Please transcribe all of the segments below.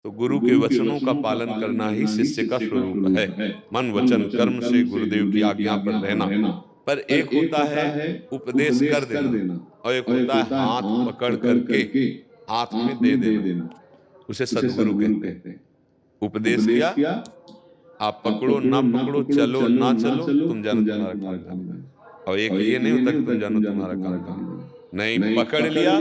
तो गुरु के वचनों का पालन करना ही शिष्य का स्वरूप है। मन वचन कर्म से गुरुदेव की आज्ञा पर रहना। पर एक होता है उपदेश कर देना और एक होता है हाथ पकड़ करके हाथ में दे देना, उसे सद्गुरु कहते हैं। उपदेश किया, आप पकड़ो ना पकड़ो, चलो ना चलो, तुम जानो तुम्हारा काम जानो। और एक ये नहीं होता कि तुम जानो तुम्हारा काम जानो, नहीं, पकड़ लिया,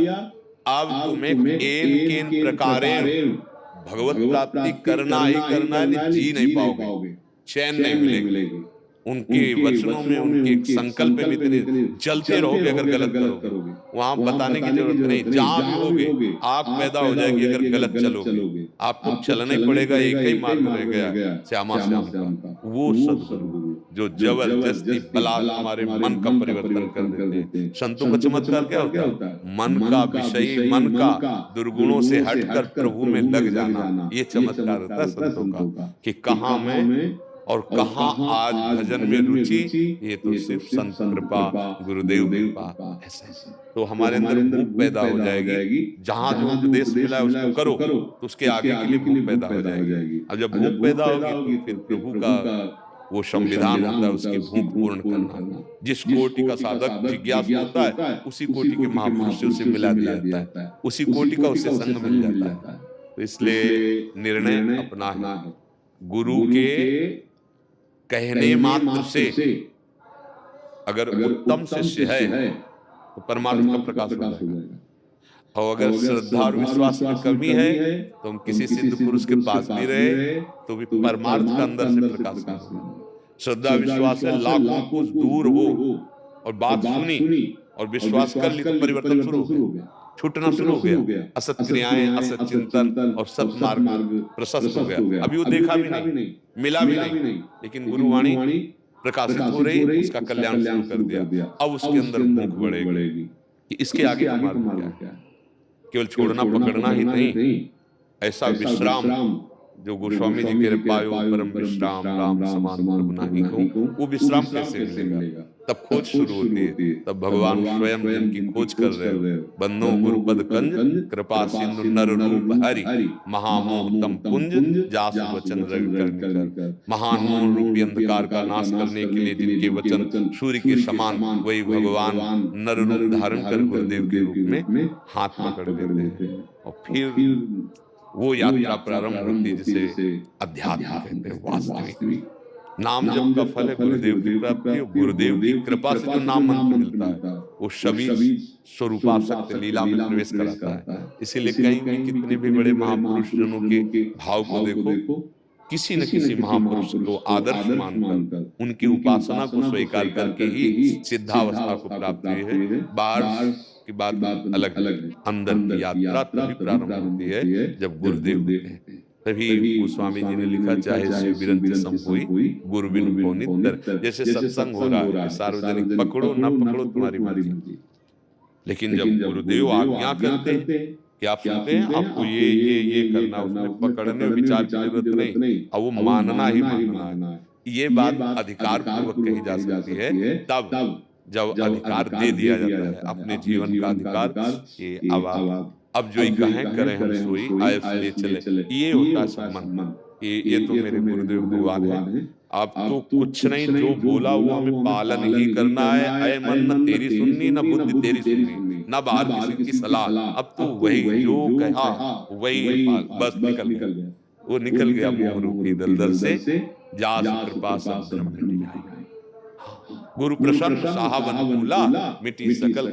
अब तुम्हें एन केन प्रकारेण भगवत प्राप्ति करना ही करना है, नहीं जी नहीं पाओगे, चैन नहीं मिलेगी। उनके वचनों में उनके संकल्प में इतने जलते रहोगे अगर गलत करोगे। वहां बताने की जरूरत नहीं, जहां भी होगे आग पैदा हो जाएगी अगर गलत चलोगे। आपको चलना ही पड़ेगा, एक ही मार्ग रह गया श्यामा श्याम का, वो सद्गुरु जो जबरदस्ती बलात् तुम्हारे मन का परिवर्तन कर देते हैं। संतों का चमत्कार क्या होता है? मन का विषयी, मन का दुर्गुणों से हटकर प्रभु में लग जाना, ये चमत्कार होता है संतों का कि कहां मैं और कहां आज भजन में रुचि, ये तो सिर्फ संत कृपा, गुरुदेव कृपा। ऐसे तो हमारे अंदर भूख पैदा हो जाएगी, जहां जो उपदेश मिला है उसको करो, तो उसके आगे के लिए भूख पैदा हो जाएगी। अब जब भूख पैदा होगी तो फिर प्रभु का वो संविधान होता है उसकी भूख पूर्ण करना। जिस कोटि का साधक जिज्ञासु होता है उसी कोटि के महापुरुषों से मिला दिया जाता है, उसी कोटि का उससे संग मिल जाता है। तो इसलिए निर्णय अपना है, गुरु के कहने मात्र से अगर उत्तम शिष्य है तो परमार्थ का प्रकाश हो जाएगा। और अगर श्रद्धा और विश्वास में कमी है तो हम किसी सिद्ध पुरुष के पास भी रहे तो भी परमार्थ का अंदर से प्रकाश नहीं होगा। श्रद्धा विश्वास है लाखों कोस दूर हो और बात सुनी और विश्वास कर ली तो परिवर्तन शुरू हो गया, छूटना शुरू हो गया, असत क्रियाएं, असत चिंतन और सत मार्ग प्रशस्त हो गया। अभी वो देखा भी नहीं, मिला भी नहीं, लेकिन गुरुवाणी प्रकाशित हो रही, उसका कल्याण शुरू कर दिया। अब उसके अंदर भूख बढ़ेगी कि इसके आगे का मार्ग क्या है। केवल छोड़ना पकड़ना ही नहीं, ऐसा विश्राम जो गोस्वामी जी कह रहे, पायो परम विश्राम राम समान प्रभु नाहि कहूं, वो विश्राम कैसे मिलेगा? तब खोज शुरू होती है, तब भगवान स्वयं जिनकी खोज कर रहे हो। बंदो गुरुपद कंज कृपा सिंधु नर रूप हरि, महामोह तम पुंज जासु वचन रवि कर निकर। महान मोह रूपी अंधकार का नाश करने के लिए जिनके वचन सूर्य के समान, वही भगवान नर रूप धारण कर गुरुदेव के रूप में हाथ पकड़ लेते हैं और फिर वो यात्रा प्रारंभ होती है जिसे अध्यात्म कहते हैं, वास्तविक नाम जप का फल है गुरुदेव की प्राप्ति। गुरुदेव की कृपा से जो नाम मंत्र मिलता है वो सभी स्वरूपासक्त लीला में प्रवेश कराता है। इसीलिए कहीं भी कितने भी बड़े महापुरुष जनों के भाव को देखो, किसी न किसी महापुरुष को आदर्श मानकर उनकी उपासना को स्वीकार करके ही सिद्धावस्था को प्राप्त हुई है। बाहर की बात अलग है, अंदर की यात्रा तभी प्रारंभ होती है जब गुरुदेव होते हैं। तभी गोस्वामी जी ने लिखा, चाहे शिव विरंती सम होई गुरु बिनु को नित्तर। जैसे सत्संग हो रहा है सार्वजनिक, पकड़ो ना पकड़ो तुम्हारी मर्जी, लेकिन जब गुरुदेव आज्ञा करते हैं कि आप सुनते हैं आपको ये करना, उसमें पकड़ने और विचार की जरूरत नहीं, अब वो मानना ही मानना है। ये बात अधिकार पूर्वक कही जा सकती है तब जब अधिकार दे दिया जाता है, अपने जीवन का अधिकार कि अब जो ही कहें करें हम सोई आए इसलिए चले, ये होता है सम्मान। ये तो मेरे गुरुदेव भगवान है, अब तो कुछ नहीं, जो बोला वो हमें पालन ही करना है। अय मन न तेरी सुननी, न बुद्धि तेरी सुननी, न बाहर किसी की सलाह, अब तो वही जो कहा वही बस निकल गया, वो निकल गया मोह रूपी दलदल से, जासु कृपा सब धर्म मिट जाए। गुरु प्रसन्न साहब अनुकूला मिटी सकल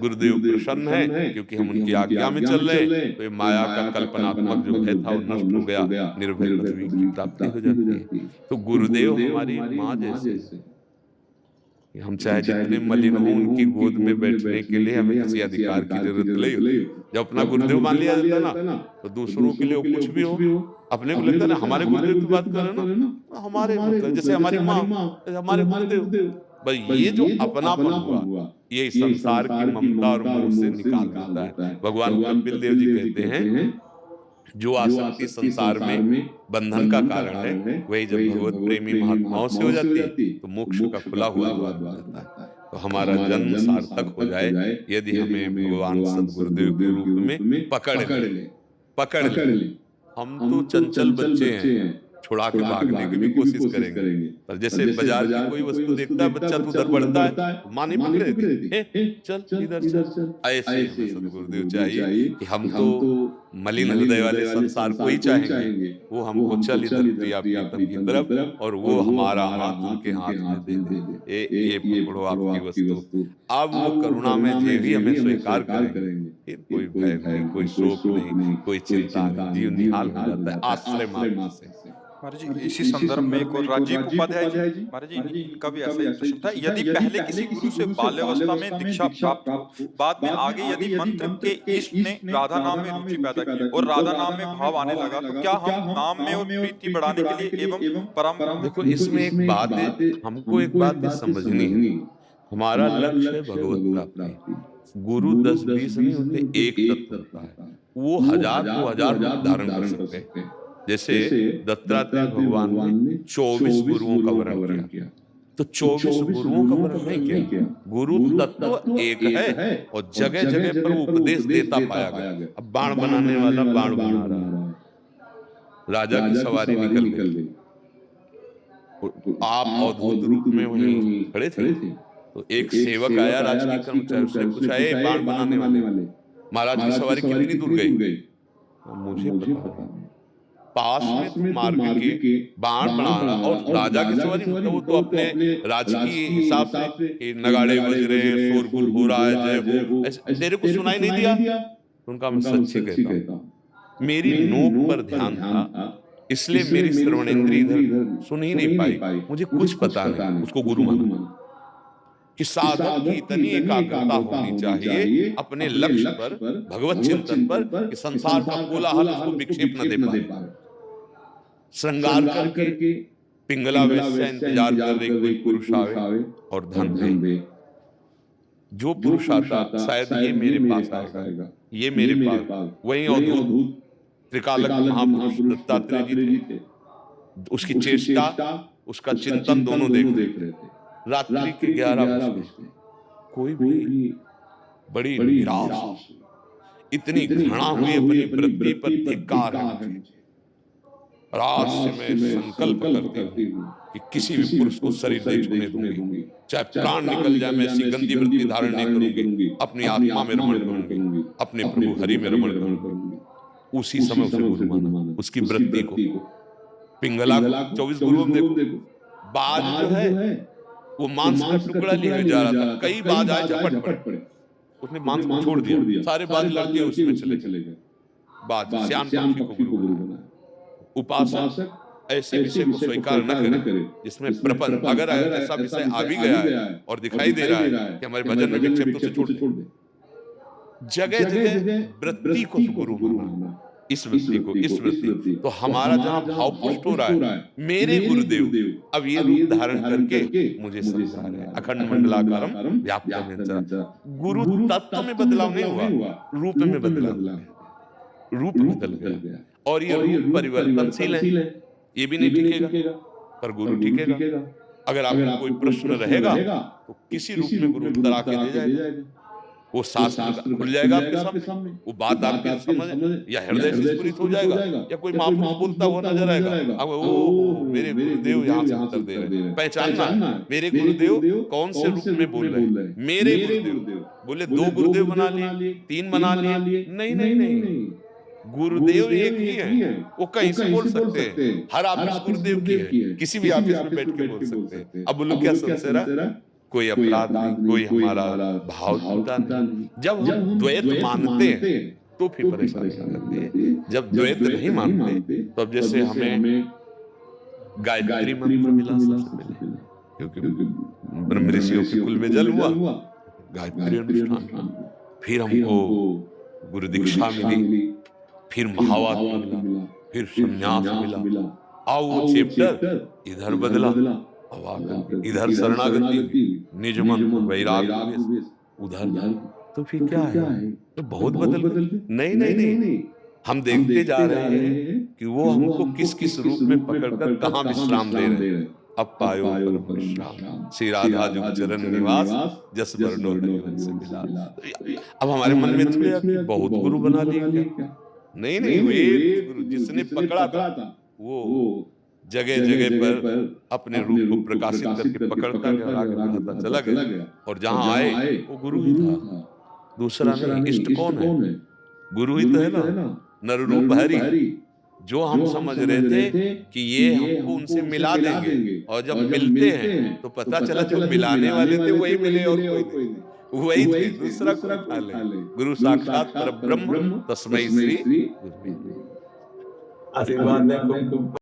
गुरुदेव प्रसन्न है क्योंकि हम उनकी आज्ञा में चल रहे, तो ये माया का कल्पनात्मक जो भय था वो नष्ट हो गया, निर्भय पृथ्वी की प्राप्ति हो जाती है। तो गुरुदेव हमारी माँ जैसे, हम चाहे जितने मलिन हो उनकी गोद में बैठने के लिए हमें किसी अधिकार की जरूरत नहीं होती। जब अपना गुरुदेव मान लिया जाता है ना, तो दूसरों के लिए कुछ भी हो, अपने को लगता है ना हमारे गुरुदेव की बात कर रहे हैं ना, हमारे मतलब जैसे हमारी माँ, हमारे गुरुदेव। भाई ये जो अपनापन हुआ, ये संसार की ममता और मोह से निकाल देता है। भगवान कपिल देव जी कहते हैं, जो आसक्ति संसार में बंधन का कारण है, वही जब भगवत प्रेमी महात्माओं से हो जाती है तो मोक्ष का खुला हुआ द्वार हो जाता है। तो हमारा जन्म सार्थक हो जाए यदि हमें भगवान सद्गुरुदेव के रूप में पकड़ ले। हम तो चंचल बच्चे हैं, छुड़ा के भागने की भी कोशिश करेंगे। पर जैसे बाजार की कोई वस्तु देखता है बच्चा तो उधर बढ़ता है, तो माँ नहीं पकड़ देती, "ए, चल इधर चल।" ऐसे ही हमें सद्गुरुदेव चाहिए कि हम तो मलिन हृदय वाले संसार को ही चाहेंगे, वो हमको चल इधर प्रिया प्रीतम की तरफ और वो हमारा हाथ उनके हाथ में दे दे, ये पकड़ो आपकी वस्तु। अब वो करुणा में जे भी हमें स्वीकार करेंगे, फिर कोई भय नहीं, कोई शोक नहीं, कोई चिंता नहीं, जीव निहाल हो जाता है आश्रय मात्र से। महाराज जी, इसी संदर्भ में एक और राजीव उपाध्याय जी, महाराज जी इनका भी ऐसा ही प्रश्न था। यदि पहले किसी गुरु से बाल्यावस्था में दीक्षा प्राप्त हो, बाद में आगे यदि मंत्र के इष्ट ने राधा नाम में रुचि पैदा की और राधा नाम में भाव आने लगा, तो क्या हम नाम में और प्रीति बढ़ाने के लिए एवं परम। देखो इसमें एक बात है, हमको एक बात है समझनी है, हमारा लक्ष्य है भगवत प्राप्ति। गुरु 10-20 नहीं होते, एक तत्व होता है, वो हजार को हजार रूप धारण कर सकते हैं। जैसे दत्तात्रेय भगवान ने 24 गुरुओं का वर्णन किया, तो 24 गुरुओं का वर्णन नहीं किया, गुरु तत्व एक है और जगह जगह पर वो उपदेश देता पाया गया। अब बाण बनाने वाला बाण बना रहा है, राजा की सवारी निकल गई, आप अवधूत रूप में वहीं खड़े थे, तो एक सेवक आया राजकीय कर्मचारी, उसने पूछा, ए बाण बनाने वाले, महाराज की सवारी कितनी दूर गई? मुझे पता नहीं, पास में तो मार्ग के बाण बना रहा, और राजा की सवारी मतलब वो तो अपने राजकीय हिसाब से कि नगाड़े बज रहे हैं, शोरगुल हो रहा है, जय हो, तेरे को सुनाई नहीं दिया? उनका मैं सच्ची कहता हूँ, मेरी नोक पर ध्यान था, इसलिए मेरी श्रवणेंद्रिय इधर सुन ही नहीं पाई, मुझे कुछ पता नहीं, उसको गुरु माना। कि साधक की इतनी एकाग्रता होनी चाहिए अपने लक्ष्य पर, भगवत चिंतन पर, कि संसार का कोलाहल उसको विक्षेप न दे पाए। श्रृंगार करके पिंगला वेश्या इंतजार कर रही कोई पुरुष आवे और धन दे, जो पुरुष आता शायद ये मेरे पास आएगा, ये मेरे पास, वही अवधूत त्रिकालक महापुरुष दत्तात्रेय जी थे, उसकी चेष्टा उसका चिंतन दोनों देख रहे थे। रात्रि के 11 बजे कोई भी बड़ी निराश, इतनी घृणा हुई अपनी वृत्ति पर, धिक्कार है, रात से मैं संकल्प करती हूँ कि किसी भी पुरुष को शरीर नहीं छूने दूंगी, चाहे प्राण निकल जाए, मैं ऐसी गंदी वृत्ति धारण नहीं करूंगी, अपनी आत्मा में रमण करूंगी, अपने प्रभु हरि में रमण करूंगी। उसी समय उसे गुरु माना, उसकी वृत्ति को, पिंगला 24 गुरुओं में देखो, बाज जो है वो मांस का टुकड़ा लिए जा रहा था, कई बाज आए झपट पड़े, उसने मांस को छोड़ दिया, सारे बाज लड़के उसमें चले गए, बाज श्याम पक्षी को गुरु बनाया। उपासक ऐसे विषय को स्वीकार न करे जिसमें प्रपंच, अगर ऐसा विषय आ भी गया है और दिखाई दे रहा है कि हमारे भजन में विक्षेप, तो उसे छोड़ दे। जगह जगह वृत्ति को गुरु माना, इस वृत्ति को, इस वृत्ति, तो हमारा जहाँ भाव पुष्ट हो रहा है, मेरे गुरुदेव अब ये रूप धारण करके मुझे समझा रहे हैं, अखंड मंडलाकारम व्याप्त। गुरु तत्व में बदलाव नहीं हुआ, रूप में बदलाव, रूप बदल गया, और ये रूप परिवर्तनशील है, ये भी नहीं टिकेगा, पर गुरु टिकेगा। अगर आपको कोई प्रश्न रहेगा तो किसी रूप में गुरु उत्तर आके दे जाएगा, वो शास्त्र खुल जाएगा आपके सामने, वो बात आपके समझ या हृदय से स्फुरित हो जाएगा, या कोई महापुरुष बोलता हुआ नजर आएगा, अब ओ मेरे गुरुदेव यहाँ से उत्तर दे रहे हैं, पहचानना है मेरे गुरुदेव कौन से रूप में बोल रहे हैं। मेरे गुरुदेव बोले 2 गुरुदेव बना लिए, 3 बना लिए, नहीं, गुरुदेव एक ही है, वो कहीं से बोल सकते हैं, हर ऑफिस गुरुदेव की है, किसी भी ऑफिस में बैठ के बोल सकते हैं। अब बोलो क्या संशय, कोई अपराध नहीं, कोई हमारा भाव टूटा नहीं। जब हम द्वैत मानते हैं तो फिर परेशानी आती है, जब द्वैत नहीं मानते तो अब जैसे हमें गायत्री मंत्र मिला सबसे पहले, क्योंकि ब्रह्म ऋषियों के कुल में जल हुआ गायत्री अनुष्ठान, फिर हमको गुरु दीक्षा मिली, फिर महावाक्य मिला, फिर संन्यास मिला, आओ वो चैप्टर इधर बदला, इधर शरणागति, निज मन वैराग्य, उधर, तो फिर क्या है, तो बहुत बदल। नहीं, हम देखते जा रहे हैं कि वो हमको किस किस रूप में पकड़कर कहाँ विश्राम दे रहे हैं। अब पायो परम विश्राम, श्री राधा जुग चरण निवास, जस वर्णो हरिवंश मिला। अब हमारे मन में थोड़ा कि बहुत गुरु बना लिए क्या, नहीं नहीं, वे गुरु जिसने पकड़ा था वो जगह जगह पर अपने रूप को प्रकाशित करके पकड़ता गया और आगे बढ़ाता चला गया, और जहां आए वो गुरु ही था, दूसरा नहीं। इष्ट कौन है? गुरु ही तो है ना। नर रूप हरि, जो हम समझ रहे थे कि ये हमको उनसे मिला देंगे, और जब मिलते हैं तो पता चला जो मिलाने वाले थे वही मिले और कोई नहीं, वही थे, दूसरा कोई था नहीं। गुरु साक्षात परब्रह्म तस्मै श्री गुरुवे नमः। आशीर्वाद दें तुमको।